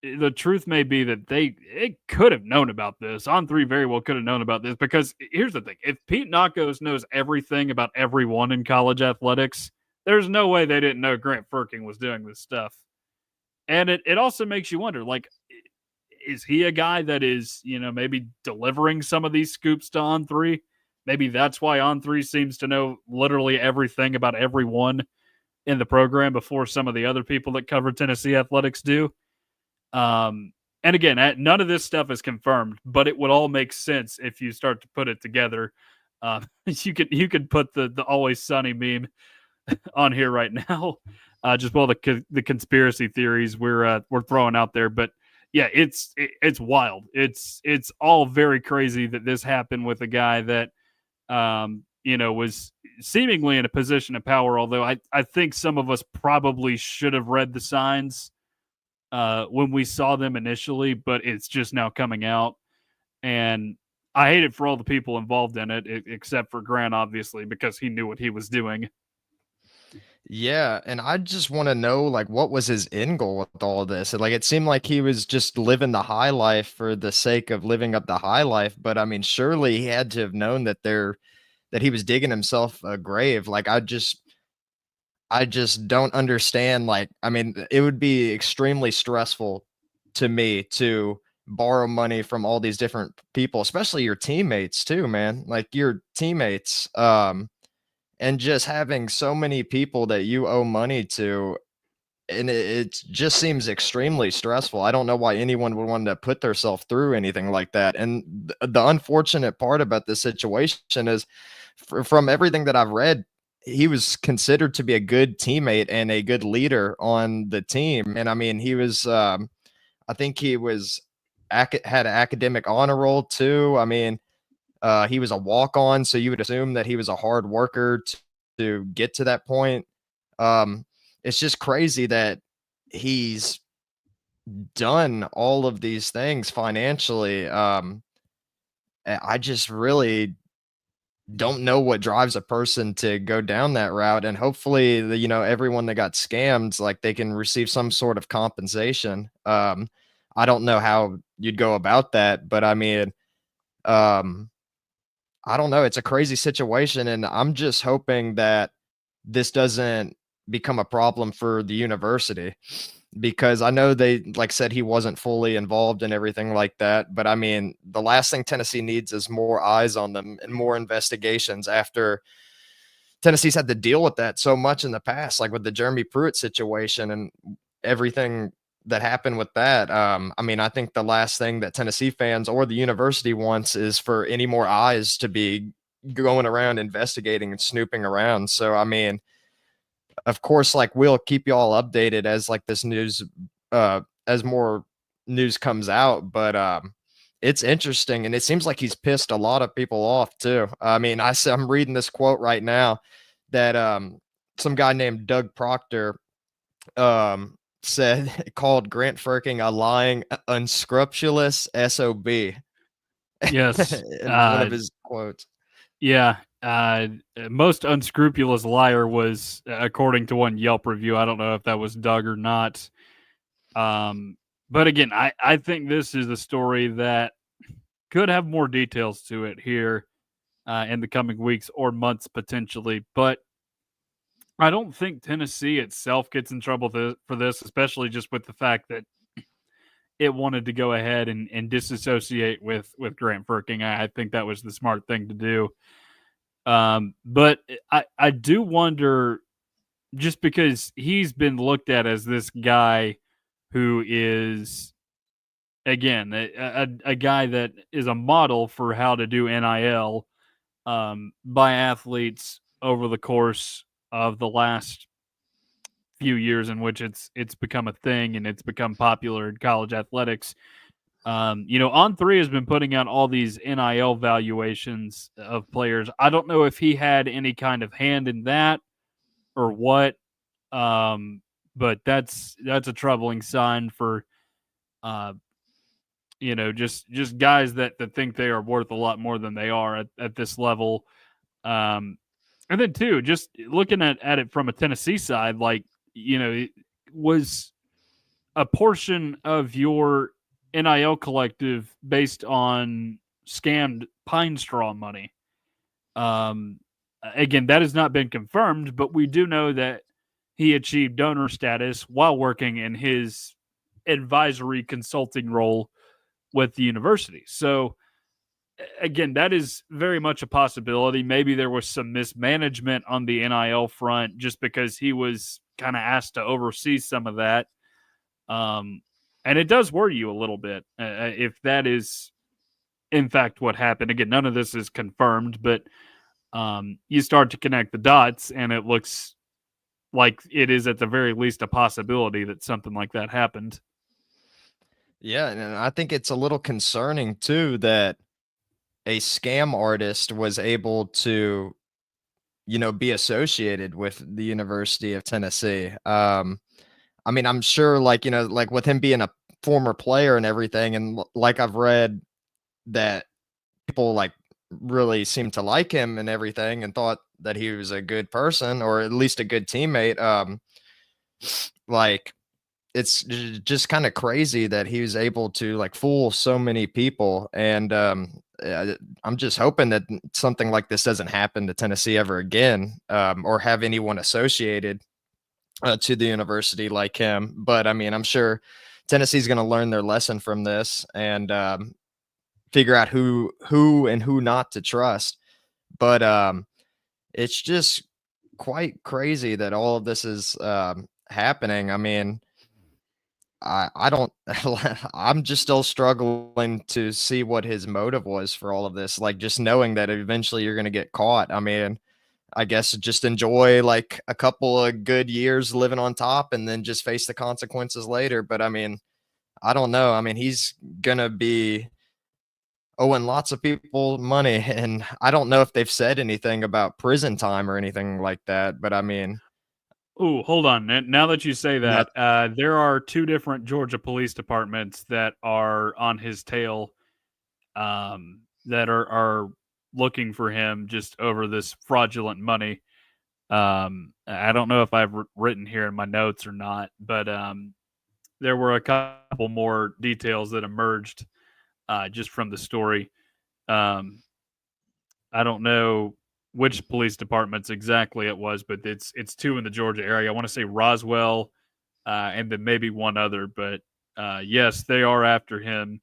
the truth may be that they could have known about this. On3 very well could have known about this because here's the thing. If Pete Nakos knows everything about everyone in college athletics, there's no way they didn't know Grant Furking was doing this stuff. And it also makes you wonder, like, is he a guy that is, maybe delivering some of these scoops to On3? Maybe that's why On3 seems to know literally everything about everyone in the program before some of the other people that cover Tennessee athletics do. And again, none of this stuff is confirmed, but it would all make sense if you start to put it together. You could put the Always Sunny meme on here right now, just all the conspiracy theories we're throwing out there, but. Yeah, it's wild. It's all very crazy that this happened with a guy that, was seemingly in a position of power. Although I think some of us probably should have read the signs when we saw them initially, but it's just now coming out. And I hate it for all the people involved in it, except for Grant, obviously, because he knew what he was doing. Yeah, and I just want to know, like, what was his end goal with all of this? Like, it seemed like he was just living the high life for the sake of living up the high life. But I mean, surely he had to have known that he was digging himself a grave. Like, I just don't understand. Like, I mean, it would be extremely stressful to me to borrow money from all these different people, especially your teammates too, man. Like your teammates. And just having so many people that you owe money to, and it just seems extremely stressful. I don't know why anyone would want to put themselves through anything like that. And the unfortunate part about this situation is, from everything that I've read, he was considered to be a good teammate and a good leader on the team. And I mean, he was, I think he was had an academic honor roll too. I mean, he was a walk on, so you would assume that he was a hard worker to get to that point. Um, it's just crazy that he's done all of these things financially. I just really don't know what drives a person to go down that route. And hopefully, everyone that got scammed, like they can receive some sort of compensation. I don't know how you'd go about that, but I mean, um, I don't know. It's a crazy situation, and I'm just hoping that this doesn't become a problem for the university, because I know they like said he wasn't fully involved in everything like that. But I mean, the last thing Tennessee needs is more eyes on them and more investigations after Tennessee's had to deal with that so much in the past, like with the Jeremy Pruitt situation and everything that happened with that. I mean, I think the last thing that Tennessee fans or the university wants is for any more eyes to be going around investigating and snooping around. So, I mean, of course, like we'll keep you all updated as like this news, as more news comes out. But it's interesting, and it seems like he's pissed a lot of people off too. I mean, I'm reading this quote right now that some guy named Doug Proctor said called Grant Firking a lying, unscrupulous SOB Yes. in one of his quotes. Yeah. Most unscrupulous liar was, according to one Yelp review. I don't know if that was Doug or not. But again, I think this is a story that could have more details to it here in the coming weeks or months potentially. But I don't think Tennessee itself gets in trouble for this, especially just with the fact that it wanted to go ahead and disassociate with Grant Firking. I think that was the smart thing to do. But I do wonder, just because he's been looked at as this guy who is, again, a guy that is a model for how to do NIL by athletes over the course of the last few years, in which it's become a thing and it's become popular in college athletics. On3 has been putting out all these NIL valuations of players. I don't know if he had any kind of hand in that or what, but that's a troubling sign for, uh, just guys that think they are worth a lot more than they are at this level. Um, and then too, just looking at it from a Tennessee side, like, was a portion of your NIL collective based on scammed pine straw money. Um, Again, that has not been confirmed, but we do know that he achieved donor status while working in his advisory consulting role with the university. So, again, that is very much a possibility. Maybe there was some mismanagement on the NIL front just because he was kind of asked to oversee some of that. And it does worry you a little bit if that is, in fact, what happened. Again, none of this is confirmed, but you start to connect the dots, and it looks like it is at the very least a possibility that something like that happened. Yeah, and I think it's a little concerning too that a scam artist was able to, be associated with the University of Tennessee. I mean, I'm sure, like, like with him being a former player and everything, and like I've read that people like really seemed to like him and everything and thought that he was a good person or at least a good teammate. Like it's just kind of crazy that he was able to like fool so many people. And I'm just hoping that something like this doesn't happen to Tennessee ever again, or have anyone associated to the university like him. But I mean, I'm sure Tennessee's going to learn their lesson from this and figure out who and who not to trust. But it's just quite crazy that all of this is happening. I mean, I don't I'm just still struggling to see what his motive was for all of this. Like just knowing that eventually you're gonna get caught. I mean, I guess just enjoy like a couple of good years living on top and then just face the consequences later. But I mean, I don't know. I mean, he's gonna be owing lots of people money, and I don't know if they've said anything about prison time or anything like that. But I mean, Oh, hold on. Now that you say that that, there are two different Georgia police departments that are on his tail, that are looking for him just over this fraudulent money. I don't know if I've written here in my notes or not, but there were a couple more details that emerged just from the story. Um, I don't know which police departments exactly it was, but it's two in the Georgia area. I want to say Roswell, and then maybe one other. But yes, they are after him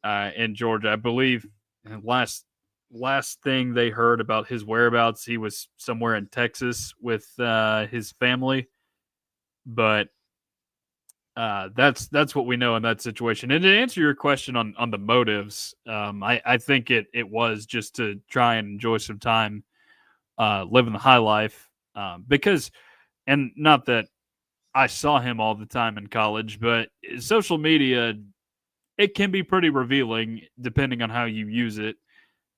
in Georgia. I believe last thing they heard about his whereabouts, he was somewhere in Texas with his family. But that's what we know in that situation. And to answer your question on the motives, I think it was just to try and enjoy some time living the high life, because, and not that I saw him all the time in college, but social media, it can be pretty revealing depending on how you use it.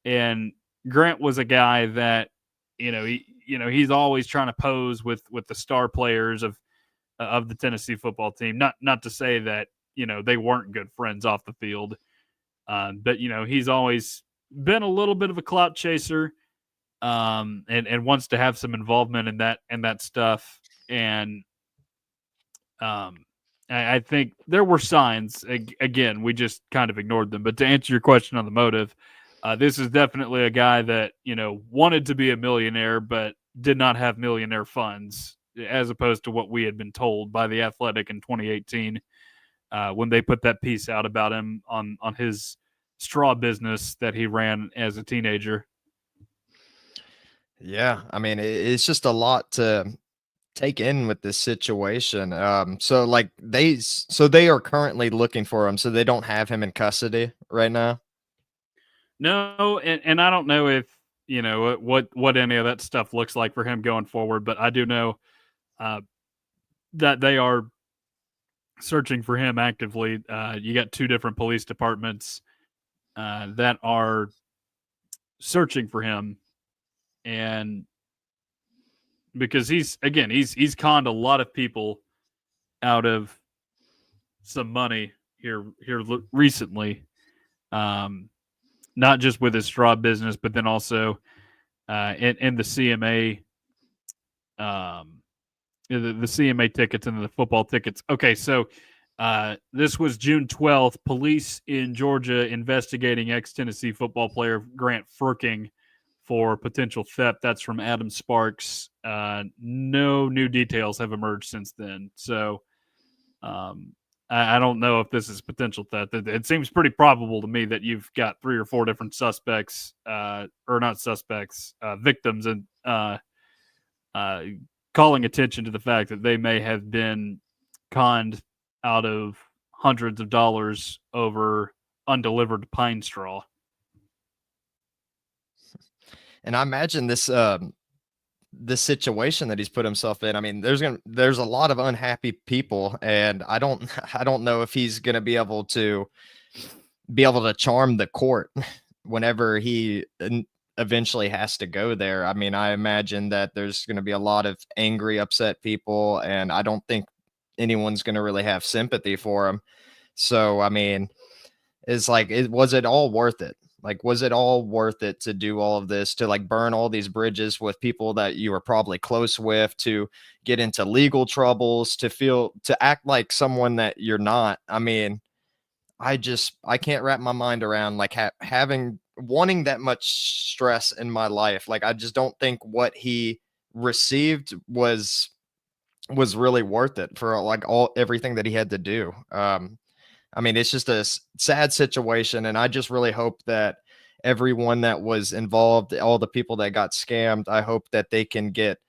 And Grant was a guy that, he's always trying to pose with the star players of the Tennessee football team. Not to say that they weren't good friends off the field, but he's always been a little bit of a clout chaser, and wants to have some involvement in that stuff. And um, I think there were signs. Again, we just kind of ignored them. But to answer your question on the motive, this is definitely a guy that wanted to be a millionaire, but did not have millionaire funds, as opposed to what we had been told by the Athletic in 2018, when they put that piece out about him on his straw business that he ran as a teenager. yeah, I mean, it's just a lot to take in with this situation. So like so they are currently looking for him, so they don't have him in custody right now. No, and I don't know if what any of that stuff looks like for him going forward, but I do know uh, that they are searching for him actively. You got two different police departments that are searching for him, and because he's conned a lot of people out of some money here recently, um, not just with his straw business, but then also in the CMA, um, the CMA tickets and the football tickets. Okay, so this was June 12th. Police in Georgia investigating ex-Tennessee football player Grant Frooking for potential theft. That's from Adam Sparks. No new details have emerged since then. So um, I don't know if this is potential theft. It seems pretty probable to me that you've got 3 or 4 different suspects, or not suspects, victims, and uh, calling attention to the fact that they may have been conned out of hundreds of dollars over undelivered pine straw. And I imagine this situation that he's put himself in. I mean, there's a lot of unhappy people, and I don't know if he's gonna be able to charm the court whenever he eventually has to go there. I mean, I imagine that there's going to be a lot of angry, upset people, and I don't think anyone's going to really have sympathy for him. So, I mean, it's like, was it all worth it? Like, was it all worth it to do all of this, to like burn all these bridges with people that you were probably close with, to get into legal troubles, to act like someone that you're not? I mean, I can't wrap my mind around like having wanting that much stress in my life. Like I just don't think what he received was really worth it for like all everything that he had to do. I mean, it's just a sad situation, and I just really hope that everyone that was involved, all the people that got scammed, I hope that they can get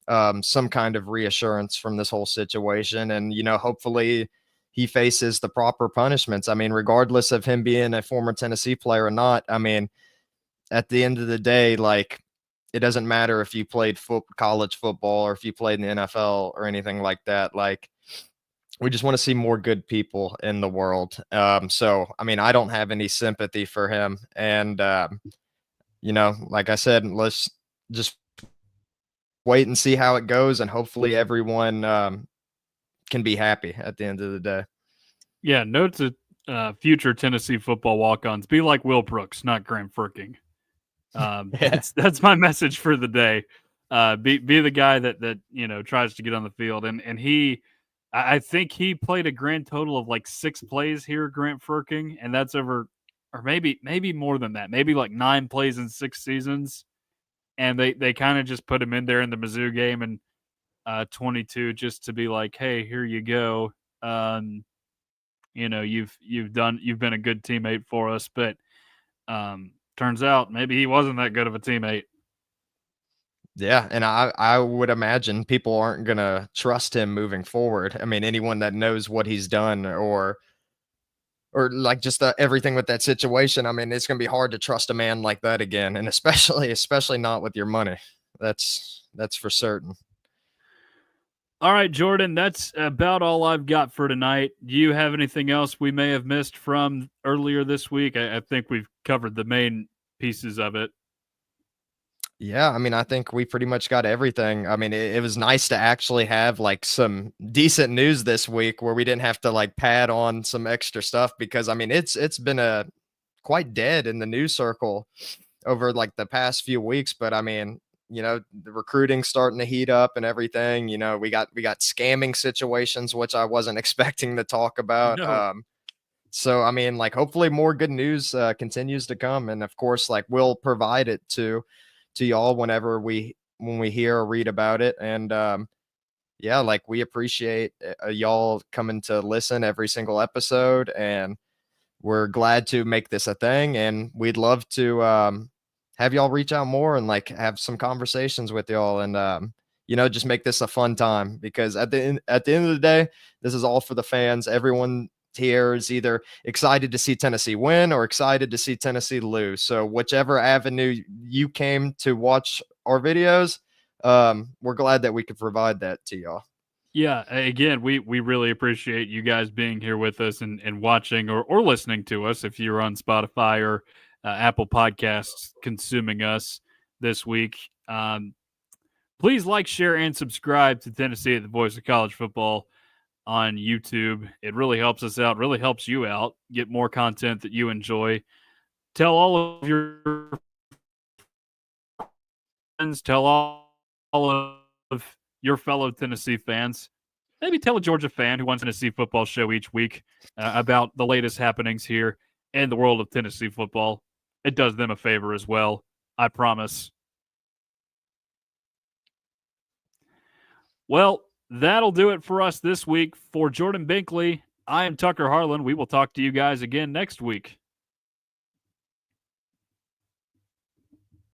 some kind of reassurance from this whole situation. And, hopefully he faces the proper punishments. I mean, regardless of him being a former Tennessee player or not, I mean, at the end of the day, like, it doesn't matter if you played college football or if you played in the NFL or anything like that. Like, we just want to see more good people in the world. So, I mean, I don't have any sympathy for him. And, like I said, let's just wait and see how it goes. And hopefully everyone can be happy at the end of the day. Yeah, note to future Tennessee football walk-ons: be like Will Brooks, not Grant Furking. That's my message for the day. Be the guy that tries to get on the field, and I think he played a grand total of like 6 plays here, Grant Furking, and that's over, or maybe more than that, maybe like 9 plays in 6 seasons, and they kind of just put him in there in the Mizzou game and 22 just to be like, hey, here you go. You've been a good teammate for us, but turns out maybe he wasn't that good of a teammate. Yeah, and I would imagine people aren't gonna trust him moving forward. I mean, anyone that knows what he's done or like just everything with that situation. I mean, it's gonna be hard to trust a man like that again, and especially not with your money. That's for certain. All right, Jordan, that's about all I've got for tonight. Do you have anything else we may have missed from earlier this week? I think we've covered the main pieces of it. Yeah, I mean, I think we pretty much got everything. I mean, it was nice to actually have like some decent news this week where we didn't have to like pad on some extra stuff because I mean, it's been a quite dead in the news circle over like the past few weeks. But I mean, the recruiting starting to heat up and everything. We got scamming situations, which I wasn't expecting to talk about. No. So I mean, like, hopefully more good news continues to come, and of course, like, we'll provide it to y'all whenever when we hear or read about it. And yeah, like, we appreciate y'all coming to listen every single episode, and we're glad to make this a thing. And we'd love to have y'all reach out more and like have some conversations with y'all, and just make this a fun time, because at the end of the day, this is all for the fans. Everyone here is either excited to see Tennessee win or excited to see Tennessee lose. So whichever avenue you came to watch our videos, we're glad that we could provide that to y'all. Yeah, again, we really appreciate you guys being here with us and watching or listening to us if you're on Spotify or Apple Podcasts consuming us this week. Please like, share, and subscribe to Tennessee at the Voice of College Football on YouTube. It really helps us out, really helps you out, get more content that you enjoy. Tell all of your friends, tell all of your fellow Tennessee fans, maybe tell a Georgia fan who wants a Tennessee football show each week about the latest happenings here in the world of Tennessee football. It does them a favor as well, I promise. Well, that'll do it for us this week. For Jordan Binkley, I am Tucker Harlan. We will talk to you guys again next week.